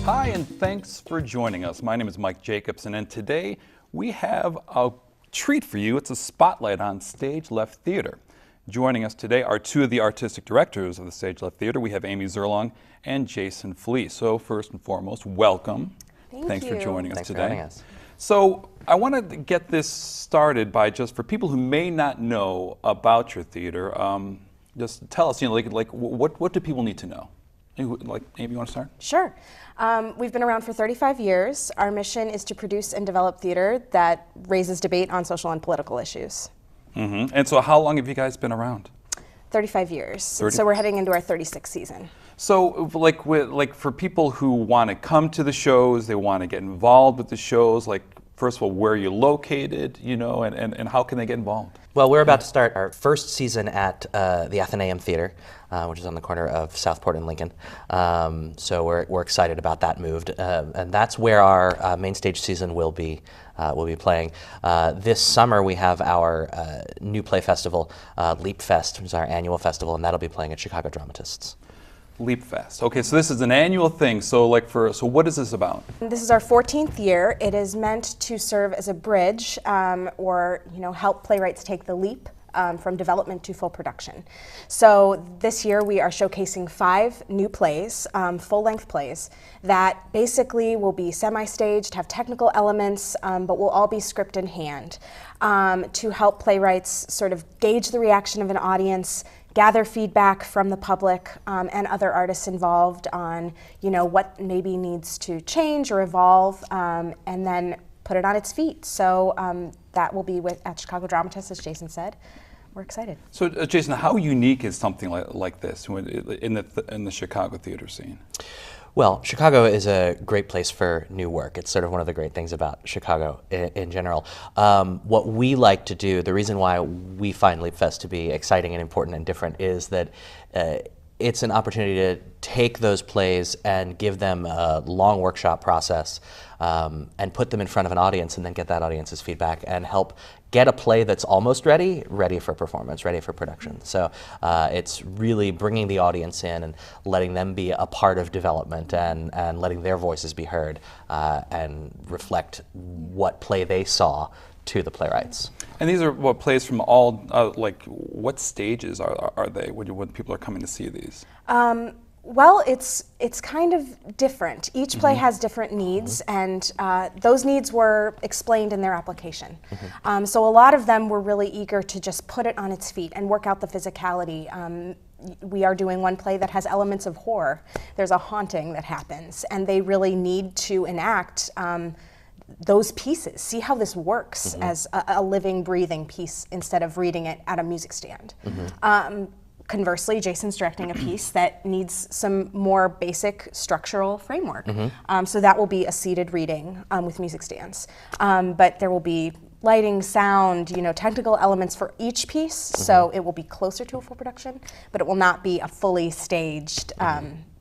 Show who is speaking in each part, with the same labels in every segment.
Speaker 1: Hi, and thanks for joining us. My name is Mike Jacobson, and today we have a treat for you. It's a spotlight on Stage Left Theater. Joining us today are two of the artistic directors of the Stage Left Theater. We have Amy Szerlong and Jason Fleece. So first and foremost, welcome. Thanks for joining us today.
Speaker 2: Thanks for having us.
Speaker 1: So I want to get this started by just for people who may not know about your theater, just tell us, what do people need to know? Like, Amy, you want to start?
Speaker 3: Sure. We've been around for 35 years. Our mission is to produce and develop theater that raises debate on social and political issues.
Speaker 1: Mm-hmm. And so how long have you guys been around?
Speaker 3: 35 years. So we're heading into our 36th season. So
Speaker 1: for people who want to come to the shows, they want to get involved with the shows, like, first of all, where are you located, and how can they get involved?
Speaker 2: Well, we're about to start our first season at the Athenaeum Theater, which is on the corner of Southport and Lincoln. So we're excited about that move, and that's where our main stage season will be playing. This summer we have our new play festival, Leap Fest, which is our annual festival, and that'll be playing at Chicago Dramatists.
Speaker 1: Leap Fest. Okay, so this is an annual thing. So what is this about?
Speaker 3: This is our 14th year. It is meant to serve as a bridge, or help playwrights take the leap from development to full production. So this year we are showcasing 5 new plays, full-length plays, that basically will be semi-staged, have technical elements, but will all be script in hand, to help playwrights sort of gauge the reaction of an audience, gather feedback from the public and other artists involved on what maybe needs to change or evolve, and then put it on its feet. So that will be at Chicago Dramatists, as Jason said. We're excited.
Speaker 1: So Jason, how unique is something like this in the Chicago theater scene?
Speaker 2: Well, Chicago is a great place for new work. It's sort of one of the great things about Chicago in general. What we like to do, the reason why we find Leap Fest to be exciting and important and different, is that it's an opportunity to take those plays and give them a long workshop process, and put them in front of an audience and then get that audience's feedback and help get a play that's almost ready for performance, ready for production. So it's really bringing the audience in and letting them be a part of development and letting their voices be heard and reflect what play they saw to the playwrights.
Speaker 1: And these are plays from all, what stages are they when people are coming to see these?
Speaker 3: Well, it's kind of different. Each play has different needs, and those needs were explained in their application. So a lot of them were really eager to just put it on its feet and work out the physicality. We are doing one play that has elements of horror. There's a haunting that happens, and they really need to enact those pieces, see how this works as a living, breathing piece instead of reading it at a music stand. Conversely, Jason's directing a piece that needs some more basic structural framework. So that will be a seated reading with music stands. But there will be lighting, sound, technical elements for each piece, so it will be closer to a full production, but it will not be a fully staged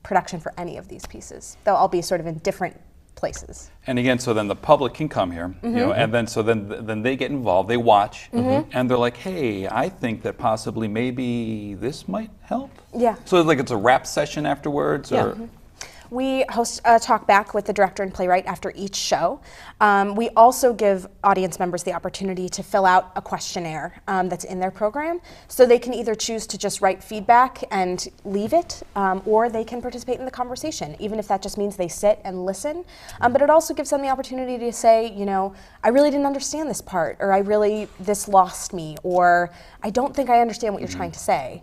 Speaker 3: production for any of these pieces. They'll all be sort of in different places.
Speaker 1: And again, so then the public can come here, and then they get involved, they watch, and they're like, hey, I think that possibly maybe this might help?
Speaker 3: Yeah.
Speaker 1: So it's a rap session afterwards?
Speaker 3: Yeah.
Speaker 1: Or?
Speaker 3: We host a talk back with the director and playwright after each show. We also give audience members the opportunity to fill out a questionnaire that's in their program, so they can either choose to just write feedback and leave it, or they can participate in the conversation, even if that just means they sit and listen. But it also gives them the opportunity to say, I really didn't understand this part, or this lost me, or I don't think I understand what you're trying to say.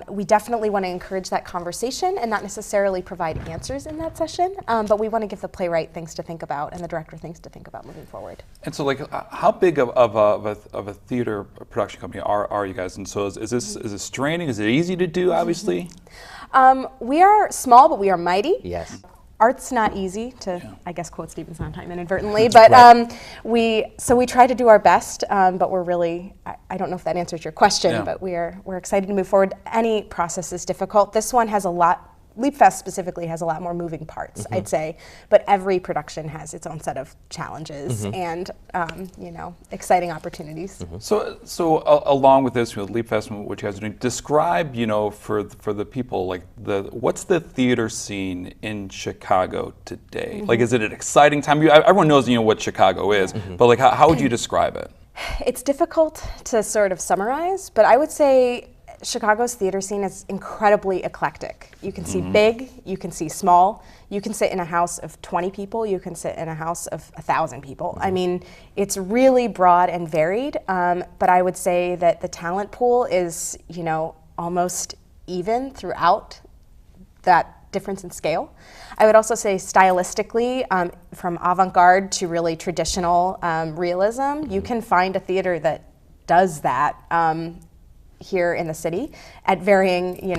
Speaker 3: We definitely want to encourage that conversation and not necessarily provide answers in that session, but we want to give the playwright things to think about and the director things to think about moving forward.
Speaker 1: And so, how big of a theater production company are you guys? And so, is this training? Is it easy to do? Obviously,
Speaker 3: we are small, but we are mighty.
Speaker 2: Yes.
Speaker 3: Art's not easy to, I guess, quote Stephen Sondheim inadvertently, but we try to do our best, but we're really, I don't know if that answers your question, but we're excited to move forward. Any process is difficult. This one has a lot Leap Fest specifically has a lot more moving parts, I'd say, but every production has its own set of challenges and exciting opportunities.
Speaker 1: So along with this, with Leap Fest and what you guys are doing, describe, for the people, like what's the theater scene in Chicago today? Like, is it an exciting time? Everyone knows, what Chicago is, but like, how would you describe it?
Speaker 3: It's difficult to sort of summarize, but I would say Chicago's theater scene is incredibly eclectic. You can see big, you can see small, you can sit in a house of 20 people, you can sit in a house of 1,000 people. I mean, it's really broad and varied, but I would say that the talent pool is, almost even throughout that difference in scale. I would also say stylistically, from avant-garde to really traditional realism, you can find a theater that does that here in the city at varying,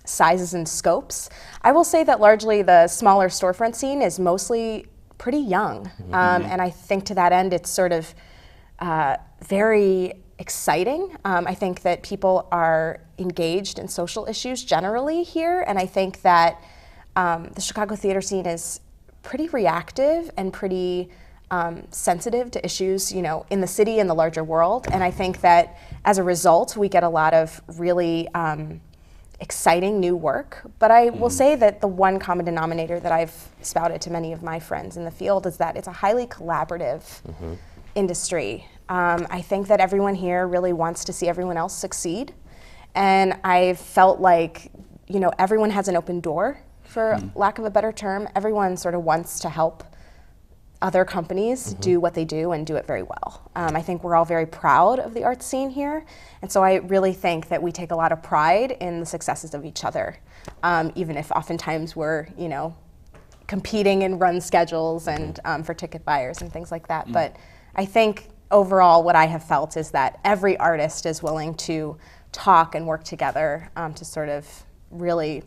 Speaker 3: sizes and scopes. I will say that largely the smaller storefront scene is mostly pretty young, and I think to that end it's sort of very exciting. I think that people are engaged in social issues generally here, and I think that the Chicago theater scene is pretty reactive and pretty sensitive to issues, in the city and the larger world. And I think that as a result, we get a lot of really exciting new work. But I will say that the one common denominator that I've spouted to many of my friends in the field is that it's a highly collaborative industry. I think that everyone here really wants to see everyone else succeed. And I felt like, everyone has an open door, for lack of a better term. Everyone sort of wants to help other companies do what they do and do it very well. I think we're all very proud of the art scene here, and so I really think that we take a lot of pride in the successes of each other, even if oftentimes we're, competing in run schedules and for ticket buyers and things like that. But I think overall what I have felt is that every artist is willing to talk and work together to sort of really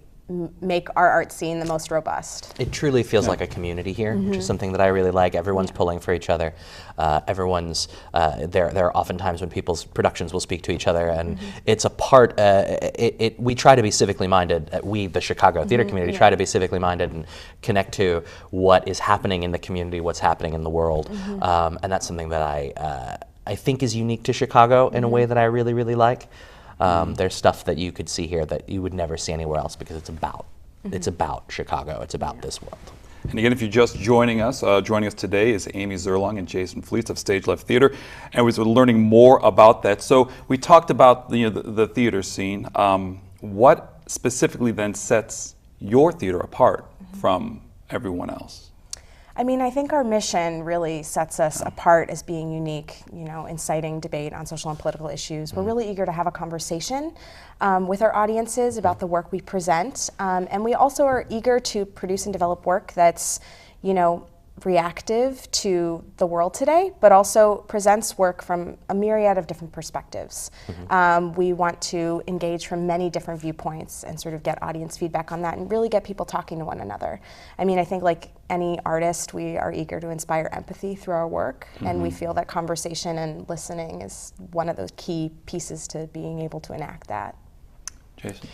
Speaker 3: make our art scene the most robust.
Speaker 2: It truly feels like a community here, which is something that I really like. Everyone's pulling for each other. Everyone's there are often times when people's productions will speak to each other, and it's a part. We try to be civically minded. We, the Chicago theater community, try to be civically minded and connect to what is happening in the community, what's happening in the world, and that's something that I think is unique to Chicago in a way that I really, really like. There's stuff that you could see here that you would never see anywhere else because it's about Chicago, it's about this world.
Speaker 1: And again, if you're just joining us today is Amy Szerlong and Jason Fleece of Stage Left Theater, and we're learning more about that. So we talked about the theater scene. What specifically then sets your theater apart from everyone else?
Speaker 3: I mean, I think our mission really sets us apart as being unique, inciting debate on social and political issues. We're really eager to have a conversation with our audiences about the work we present. And we also are eager to produce and develop work that's, reactive to the world today, but also presents work from a myriad of different perspectives. We want to engage from many different viewpoints and sort of get audience feedback on that and really get people talking to one another. I mean, I think like any artist, we are eager to inspire empathy through our work, and we feel that conversation and listening is one of those key pieces to being able to enact that.
Speaker 1: Jason?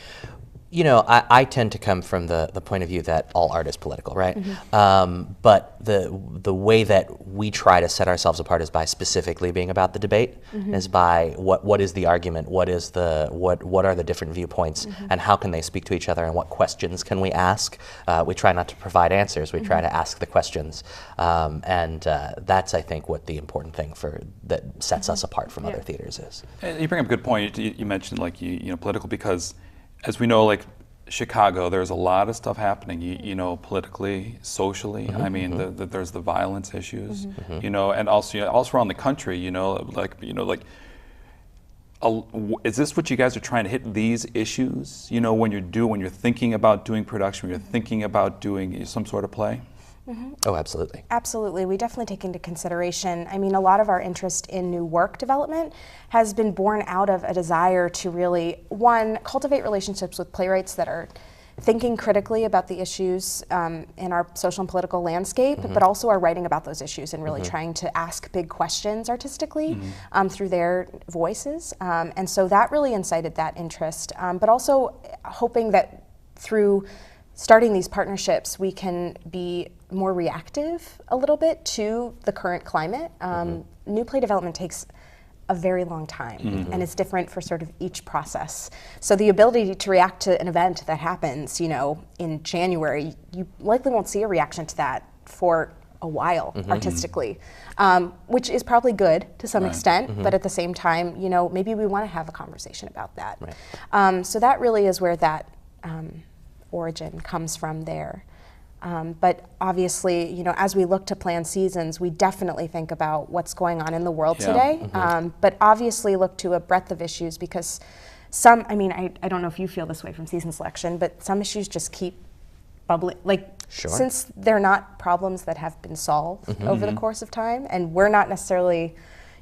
Speaker 2: I tend to come from the point of view that all art is political, right? But the way that we try to set ourselves apart is by specifically being about the debate, is by what is the argument, what are the different viewpoints, and how can they speak to each other, and what questions can we ask? We try not to provide answers, we try to ask the questions, and that's, I think, what the important thing that sets us apart from other theaters is.
Speaker 1: And you bring up a good point. You mentioned political, because as we know, like Chicago, there's a lot of stuff happening, politically, socially. I mean, there's the violence issues, and also around the country, is this what you guys are trying to hit, these issues, when you're thinking about doing production, when you're thinking about doing some sort of play?
Speaker 2: Oh, absolutely.
Speaker 3: Absolutely. We definitely take into consideration, I mean, a lot of our interest in new work development has been born out of a desire to really, one, cultivate relationships with playwrights that are thinking critically about the issues in our social and political landscape, but also are writing about those issues and really trying to ask big questions artistically through their voices. And so that really incited that interest, but also hoping that through starting these partnerships, we can be more reactive a little bit to the current climate. New play development takes a very long time, and it's different for sort of each process. So the ability to react to an event that happens, in January, you likely won't see a reaction to that for a while artistically, which is probably good to some extent, but at the same time, maybe we want to have a conversation about that. Right. So that really is where that origin comes from there. But obviously, as we look to plan seasons, we definitely think about what's going on in the world today, but obviously look to a breadth of issues because I don't know if you feel this way from season selection, but some issues just keep bubbling. Since they're not problems that have been solved over the course of time, and we're not necessarily,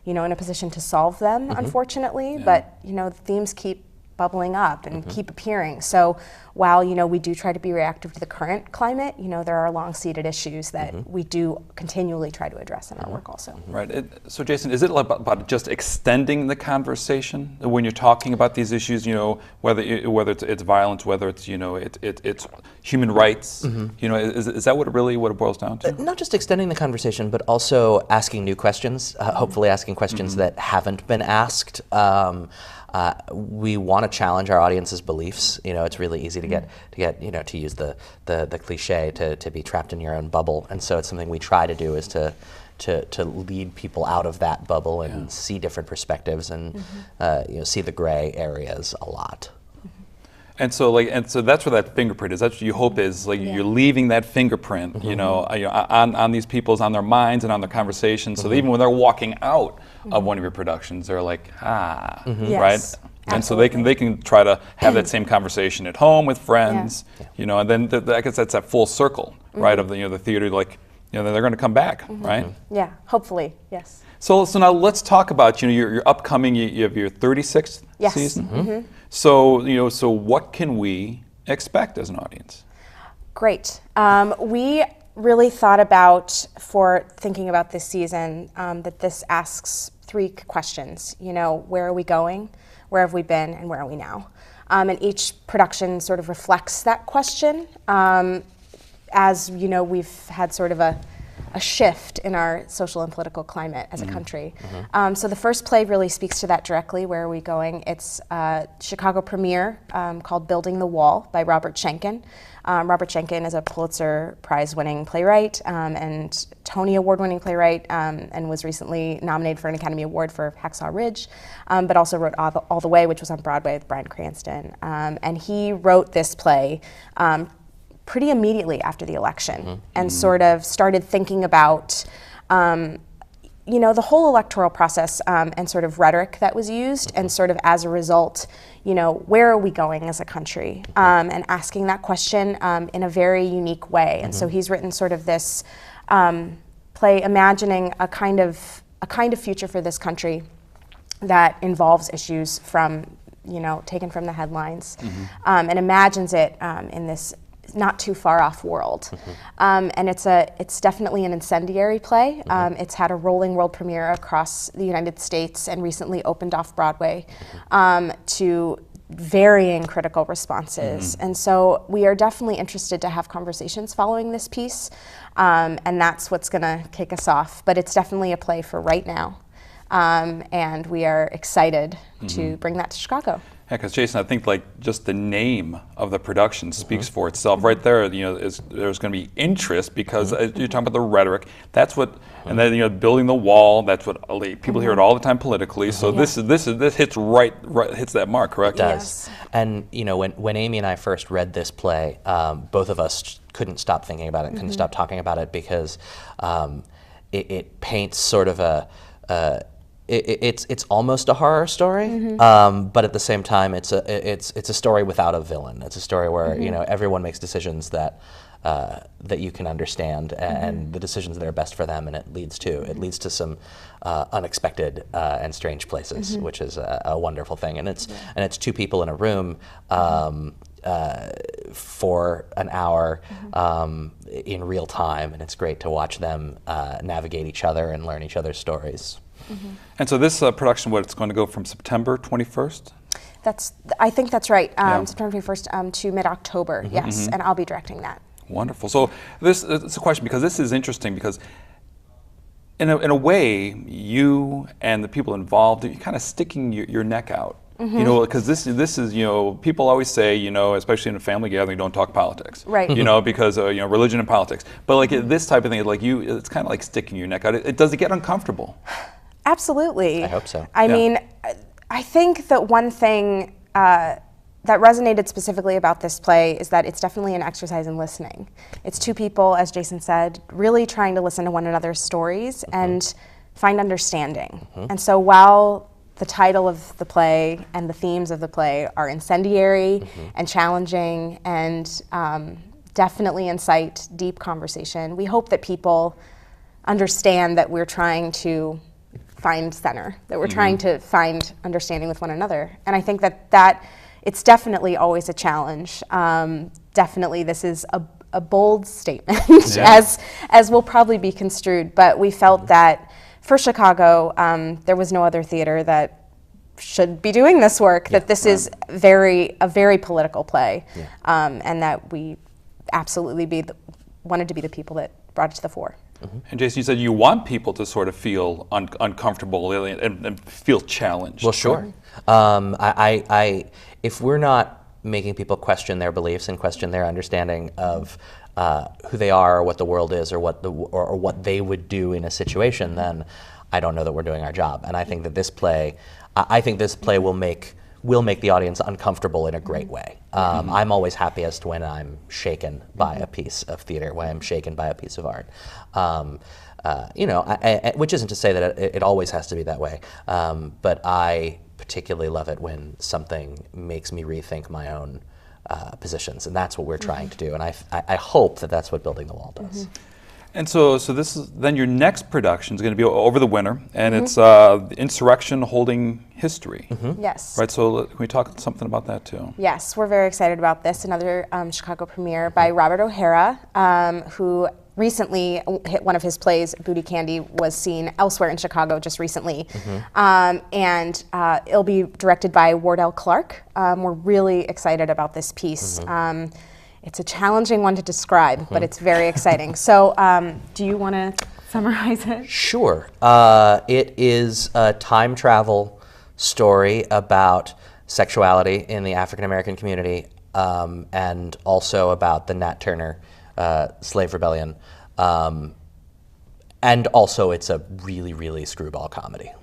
Speaker 3: in a position to solve them, unfortunately, but, the themes keep bubbling up and keep appearing. So while, we do try to be reactive to the current climate, there are long-seated issues that we do continually try to address in our work also.
Speaker 1: Right. So Jason, is it about just extending the conversation when you're talking about these issues, whether it's violence, whether it's, it's human rights, is that what it boils down to?
Speaker 2: Not just extending the conversation, but also asking new questions, hopefully asking questions that haven't been asked. We want to challenge our audience's beliefs. It's really easy to get to use the cliche to be trapped in your own bubble, and so it's something we try to do is to lead people out of that bubble and see different perspectives and see the gray areas a lot.
Speaker 1: And so that's where that fingerprint is. That's what you hope is you're leaving that fingerprint, on these people's, on their minds and on their conversations. So that even when they're walking out of one of your productions, they're like, right?
Speaker 3: Yes,
Speaker 1: and so they can try to have that same conversation at home with friends, and then I guess that's that full circle, right? Of the theater, they're going to come back, right?
Speaker 3: Yeah, hopefully, yes.
Speaker 1: So now let's talk about your upcoming. You have your 36th season. So so what can we expect as an audience? Great.
Speaker 3: We really thought about, for thinking about this season, that this asks three questions. Where are we going? Where have we been? And where are we now? And each production sort of reflects that question. As we've had sort of a shift in our social and political climate as a country. So the first play really speaks to that directly. Where are we going? It's a Chicago premiere called Building the Wall by Robert Schenken. Robert Schenken is a Pulitzer Prize-winning playwright and Tony Award-winning playwright, and was recently nominated for an Academy Award for Hacksaw Ridge, but also wrote All the Way, which was on Broadway with Bryan Cranston. And he wrote this play pretty immediately after the election, and sort of started thinking about the whole electoral process and sort of rhetoric that was used, and sort of as a result, where are we going as a country, and asking that question in a very unique way. And so he's written sort of this play imagining a kind of future for this country that involves issues from taken from the headlines, and imagines it in this not too far off world. And it's definitely an incendiary play. It's had a rolling world premiere across the United States and recently opened off Broadway to varying critical responses. And so we are definitely interested to have conversations following this piece, and that's what's gonna kick us off. But it's definitely a play for right now. And we are excited to bring that to Chicago.
Speaker 1: Yeah, because Jason, I think just the name of the production speaks for itself. Right there, there's going to be interest because you're talking about the rhetoric. That's what, and then building the wall. That's what people hear it all the time politically. So this hits hits that mark, correct?
Speaker 2: It does. Yes. And when Amy and I first read this play, both of us couldn't stop thinking about it, couldn't stop talking about it because it paints sort of it's almost a horror story, but at the same time, it's a story without a villain. It's a story where everyone makes decisions that you can understand, and the decisions that are best for them, and it leads to some unexpected and strange places, which is a wonderful thing. And it's two people in a room for an hour in real time, and it's great to watch them navigate each other and learn each other's stories.
Speaker 1: And so this production, it's going to go from September 21st
Speaker 3: I think that's right.
Speaker 1: Yeah.
Speaker 3: September 21st to mid-October, yes, and I'll be directing that.
Speaker 1: Wonderful. So it's a question because this is interesting because in a way, you and the people involved, you're kind of sticking your neck out. You know, because this is, you know, people always say, you know, especially in a family gathering, don't talk politics.
Speaker 3: Right.
Speaker 1: You know, because, you know, religion and politics. But like this type of thing, like it's kind of like sticking your neck out. Does it get uncomfortable?
Speaker 3: Absolutely.
Speaker 2: I hope so.
Speaker 3: I mean, I think that one thing that resonated specifically about this play is that it's definitely an exercise in listening. It's two people, as Jason said, really trying to listen to one another's stories and find understanding. And so while the title of the play and the themes of the play are incendiary and challenging and definitely incite deep conversation, we hope that people understand that we're trying to find center, that we're trying to find understanding with one another. And I think that it's definitely always a challenge. Definitely this is a bold statement, as will probably be construed, but we felt that for Chicago, there was no other theater that should be doing this work, that this is a very political play, and that we absolutely wanted to be the people that brought it to the fore.
Speaker 1: And Jason, you said you want people to sort of feel uncomfortable and feel challenged.
Speaker 2: Well, sure. If we're not making people question their beliefs and question their understanding of who they are, or what the world is, or what they would do in a situation, then I don't know that we're doing our job. And I think that this play, will make the audience uncomfortable in a great way. I'm always happiest when I'm shaken by a piece of theater, when I'm shaken by a piece of art. You know, which isn't to say that it always has to be that way, but I particularly love it when something makes me rethink my own positions, and that's what we're trying to do. And I hope that that's what Building the Wall does.
Speaker 1: And so this is then your next production is going to be over the winter, and it's Insurrection Holding History.
Speaker 3: Yes.
Speaker 1: Right. So can we talk something about that too?
Speaker 3: Yes, we're very excited about this. Another Chicago premiere by Robert O'Hara, who recently hit one of his plays, Booty Candy, was seen elsewhere in Chicago just recently. And it'll be directed by Wardell Clark. We're really excited about this piece. It's a challenging one to describe, but it's very exciting. So do you want to summarize it?
Speaker 2: Sure. It is a time travel story about sexuality in the African American community, and also about the Nat Turner slave rebellion. And also it's a really screwball comedy.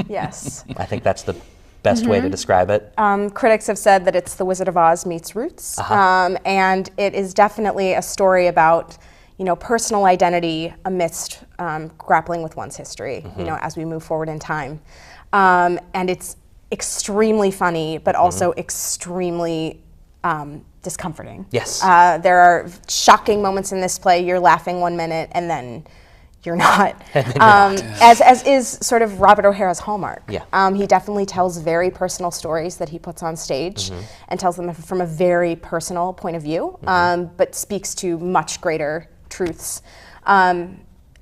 Speaker 3: Yes.
Speaker 2: I think that's the best way to describe it.
Speaker 3: Critics have said that it's The Wizard of Oz meets Roots, and it is definitely a story about, you know, personal identity amidst grappling with one's history, you know, as we move forward in time. And it's extremely funny, but also extremely discomforting.
Speaker 2: Yes.
Speaker 3: There are shocking moments in this play. You're laughing one minute and then you're not. As is sort of Robert O'Hara's hallmark.
Speaker 2: Yeah.
Speaker 3: He definitely tells very personal stories that he puts on stage and tells them from a very personal point of view, but speaks to much greater truths.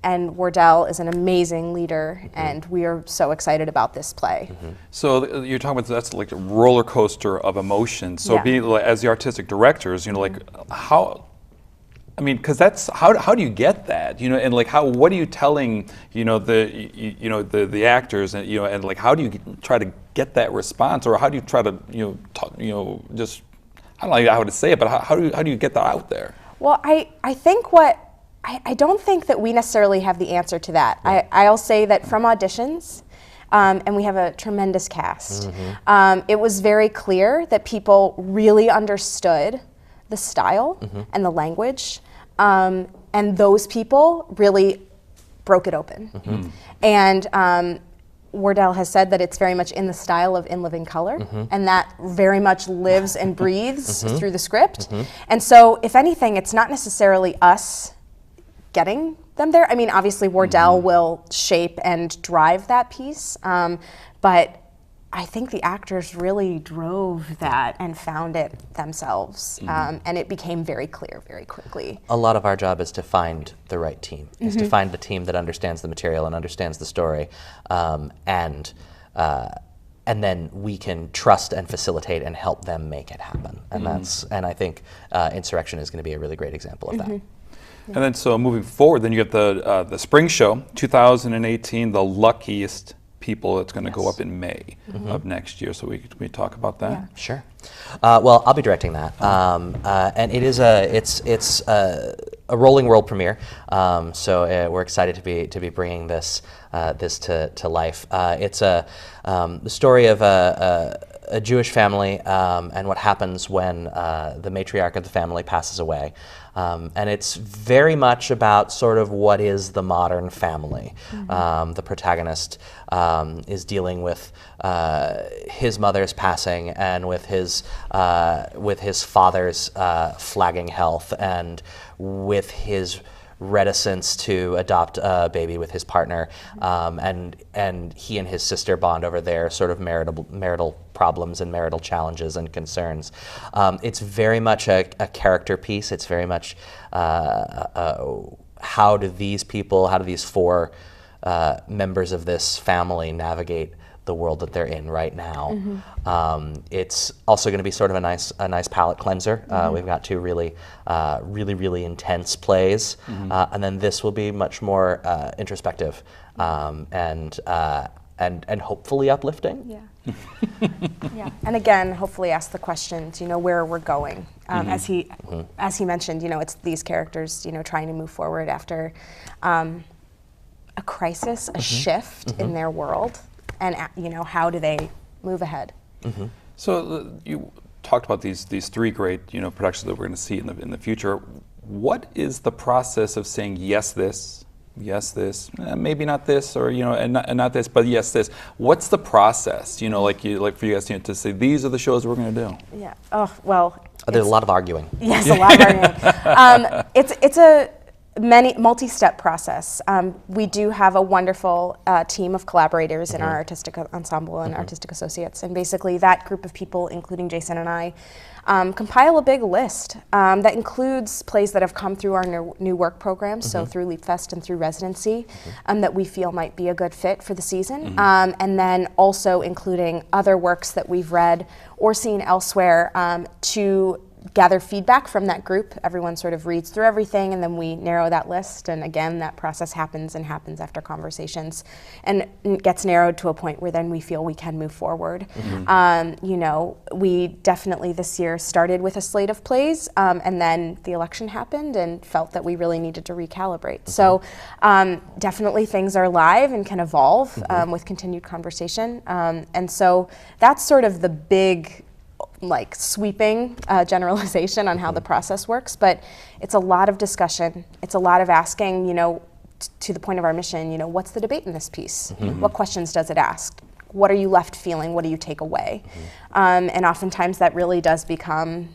Speaker 3: And Wardell is an amazing leader, and we are so excited about this play.
Speaker 1: So you're talking about that's like a roller coaster of emotions. So being as the artistic directors, you know, like how. I mean, because that's how do you get that, you know, and like what are you telling, you know, the actors, and you know, and like how do you try to get that response, or how do you try to, you know, talk, you know, just I don't know how to say it, but how do you get that out there?
Speaker 3: Well, I think I don't think that we necessarily have the answer to that. I'll say that from auditions, and we have a tremendous cast, it was very clear that people really understood the style and the language, and those people really broke it open. And Wardell has said that it's very much in the style of In Living Color, and that very much lives and breathes through the script. And so, if anything, it's not necessarily us getting them there. I mean, obviously Wardell will shape and drive that piece, but I think the actors really drove that and found it themselves, and it became very clear very quickly.
Speaker 2: A lot of our job is to find the right team, is to find the team that understands the material and understands the story, and and then we can trust and facilitate and help them make it happen. And and I think Insurrection is going to be a really great example of that.
Speaker 1: And then so moving forward, then you get the spring show, 2018, the luckiest people. That's going to go up in May of next year. So we talk about that.
Speaker 3: Yeah.
Speaker 2: Sure. Well, I'll be directing that, and it is it's a rolling world premiere. So we're excited to be bringing this to life. It's the story of a Jewish family and what happens when the matriarch of the family passes away. And it's very much about sort of what is the modern family. The protagonist is dealing with his mother's passing and with his father's flagging health and with his reticence to adopt a baby with his partner, and he and his sister bond over their sort of marital problems and marital challenges and concerns. It's very much a character piece. It's very much how do these four members of this family navigate the world that they're in right now. It's also going to be sort of a nice palate cleanser. We've got two really intense plays, and then this will be much more introspective and hopefully uplifting.
Speaker 3: Yeah. Yeah. And again, hopefully ask the questions, where we're going. As he mentioned, it's these characters, trying to move forward after a crisis, a shift in their world, and how do they move ahead.
Speaker 1: So you talked about these three great productions that we're going to see in the future. What is the process of saying yes this, maybe not this, or and not this, but yes this? What's the process? Like for you guys to say these are the shows we're going to do.
Speaker 3: Yeah. Oh well.
Speaker 2: There's a lot of arguing.
Speaker 3: Yes, a lot of arguing. It's a multi-step process. We do have a wonderful team of collaborators in our artistic ensemble and artistic associates, and basically that group of people, including Jason and I, compile a big list that includes plays that have come through our new work programs, so through Leap Fest and through residency, that we feel might be a good fit for the season, and then also including other works that we've read or seen elsewhere to gather feedback from that group. Everyone sort of reads through everything, and then we narrow that list, and again that process happens after conversations, and it gets narrowed to a point where then we feel we can move forward. We definitely this year started with a slate of plays, and then the election happened and felt that we really needed to recalibrate. So definitely things are live and can evolve with continued conversation, and so that's sort of the big sweeping generalization on how the process works, but it's a lot of discussion. It's a lot of asking, to the point of our mission, what's the debate in this piece? What questions does it ask? What are you left feeling? What do you take away? And oftentimes that really does become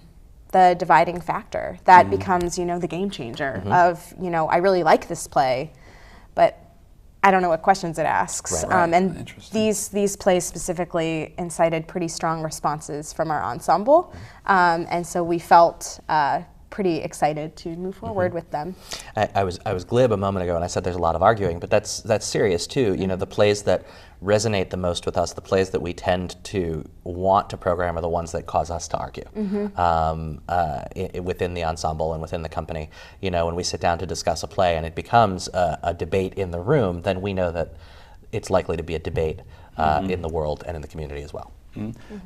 Speaker 3: the dividing factor. That becomes, the game changer of, I really like this play, but I don't know what questions it asks.
Speaker 1: Right.
Speaker 3: And these plays specifically incited pretty strong responses from our ensemble. And so we felt pretty excited to move forward with them.
Speaker 2: I was glib a moment ago and I said there's a lot of arguing, but that's serious too. The plays that resonate the most with us, the plays that we tend to want to program, are the ones that cause us to argue within the ensemble and within the company. When we sit down to discuss a play and it becomes a debate in the room, then we know that it's likely to be a debate in the world and in the community as well.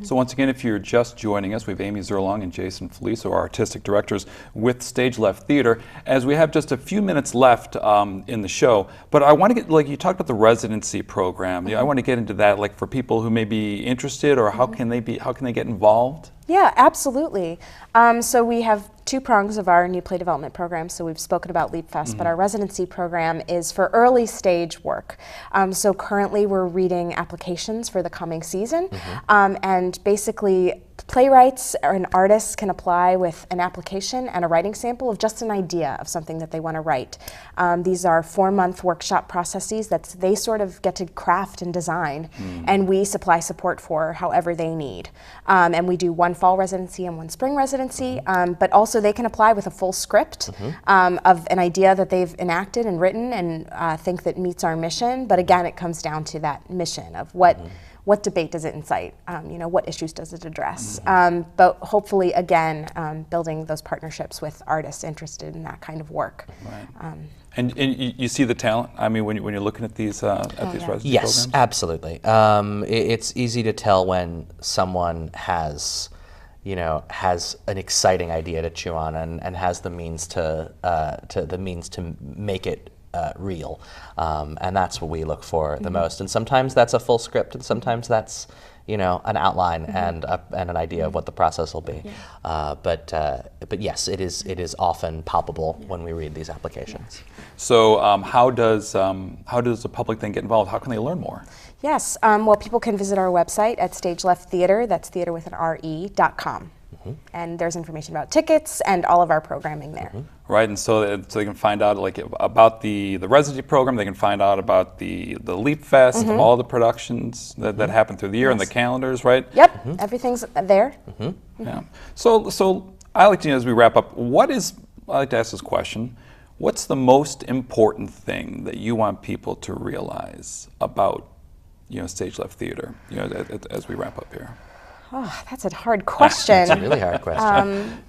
Speaker 1: So once again, if you're just joining us, we have Amy Szerlong and Jason Fleece, who are artistic directors with Stage Left Theater, as we have just a few minutes left in the show. But I want to get, you talked about the residency program. I want to get into that, for people who may be interested, or how can they get involved?
Speaker 3: Yeah, absolutely. So we have two prongs of our new play development program. So we've spoken about Leap Fest, but our residency program is for early stage work. So currently we're reading applications for the coming season, and basically playwrights and artists can apply with an application and a writing sample of just an idea of something that they want to write. These are 4-month workshop processes that they sort of get to craft and design, and we supply support for however they need. And we do one fall residency and one spring residency, but also they can apply with a full script of an idea that they've enacted and written and think that meets our mission. But again, it comes down to that mission of what what debate does it incite? What issues does it address? But hopefully, again, building those partnerships with artists interested in that kind of work.
Speaker 1: Right. And you see the talent. I mean, when you're looking at these residency
Speaker 2: Yes,
Speaker 1: programs.
Speaker 2: absolutely. It's easy to tell when someone has an exciting idea to chew on and has the means to make it real, and that's what we look for the most. And sometimes that's a full script, and sometimes that's an outline and an idea of what the process will be. But yes, it is often palpable when we read these applications.
Speaker 1: So how does the public then get involved? How can they learn more?
Speaker 3: Yes, well, people can visit our website at Stage Left Theater, that's theater with an RE.com. And there's information about tickets and all of our programming there.
Speaker 1: Right, and so they can find out about the residency program. They can find out about the Leap Fest, all the productions that happen through the year, and the calendars, right?
Speaker 3: Yep, everything's there.
Speaker 1: Yeah. So I like to, as we wrap up, I like to ask this question: what's the most important thing that you want people to realize about Stage Left Theater? As we wrap up here.
Speaker 3: Oh, that's a hard question.
Speaker 2: It's a really hard question.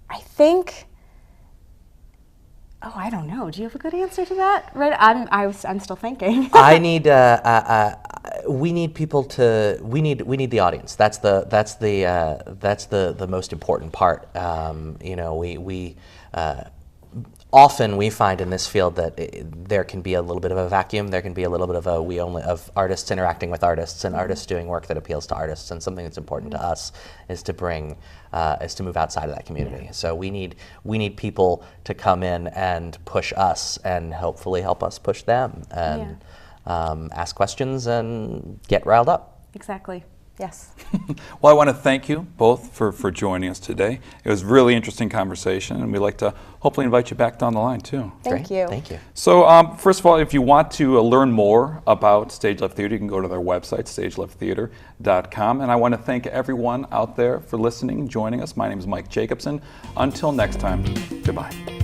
Speaker 3: I think. Oh, I don't know. Do you have a good answer to that? Right, I'm still thinking.
Speaker 2: I need. We need people to. We need the audience. That's the most important part. Often we find in this field that there can be a little bit of a vacuum. There can be a little bit of of artists interacting with artists and artists doing work that appeals to artists. And something that's important to us is to move outside of that community. So we need people to come in and push us and hopefully help us push them and ask questions and get riled up.
Speaker 3: Exactly. Yes.
Speaker 1: Well, I want to thank you both for joining us today. It was a really interesting conversation, and we'd like to hopefully invite you back down the line, too.
Speaker 3: Thank you.
Speaker 2: Thank you.
Speaker 1: So, first of all, if you want to learn more about Stage Left Theater, you can go to their website, stagelefttheater.com. And I want to thank everyone out there for listening and joining us. My name is Mike Jacobson. Until next time, goodbye.